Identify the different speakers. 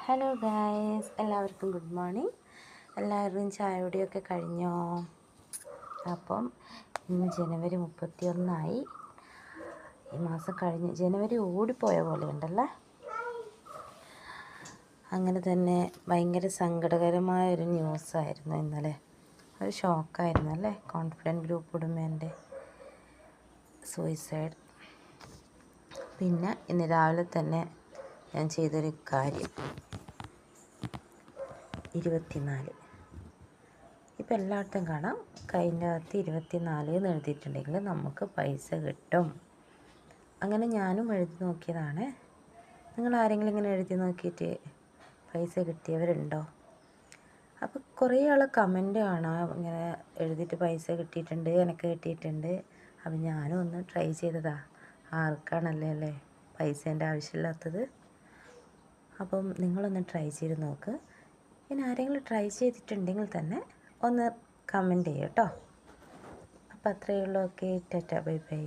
Speaker 1: Hello guys, എല്ലാവർക്കും good morning. എല്ലാവരുടെയും ചായ കുടിയൊക്കെ കഴിഞ്ഞോ? അപ്പം ഇന്ന് ജനുവരി 31 ഈ മാസം കഴിഞ്ഞ് ജനുവരി ഓടിപ്പോയ പോലെ ഉണ്ടല്ലേ. അങ്ങനെ തന്നെ ഭയങ്കര സങ്കടകരമായ ഒരു ന്യൂസായിരുന്നു ഇന്നലെ. ഒരു ഷോക്കായിരുന്നു അല്ലേ. കോൺഫിഡൻറ്റ് ഗ്രൂപ്പ് ഉടമേൻ്റെ സൂയിസൈഡ്. പിന്നെ ഇന്ന് രാവിലെ തന്നെ ഞാൻ ചെയ്തൊരു കാര്യം 24. ഇപ്പം എല്ലായിടത്തും കാണാം കൈൻ്റെ അകത്ത് 24 എന്ന് എഴുതിയിട്ടുണ്ടെങ്കിൽ നമുക്ക് പൈസ കിട്ടും. അങ്ങനെ ഞാനും എഴുതി നോക്കിയതാണ്. നിങ്ങൾ ആരെങ്കിലും ഇങ്ങനെ എഴുതി നോക്കിയിട്ട് പൈസ കിട്ടിയവരുണ്ടോ? അപ്പോൾ കുറേ ആൾ കമൻറ്റ് കാണാം, ഇങ്ങനെ എഴുതിയിട്ട് പൈസ കിട്ടിയിട്ടുണ്ട്, എനിക്ക് കിട്ടിയിട്ടുണ്ട്. അപ്പം ഞാനും ഒന്ന് ട്രൈ ചെയ്തതാ. ആർക്കാണല്ലേ അല്ലേ പൈസേൻ്റെ ആവശ്യമില്ലാത്തത്. അപ്പം നിങ്ങളൊന്ന് ട്രൈ ചെയ്ത് നോക്ക്. ഇനി ആരെങ്കിലും ട്രൈ ചെയ്തിട്ടുണ്ടെങ്കിൽ തന്നെ ഒന്ന് കമൻറ്റ് ചെയ്യട്ടോ. അപ്പോൾ അത്രയേ ഉള്ളൂ. Okay, Tata, bye bye.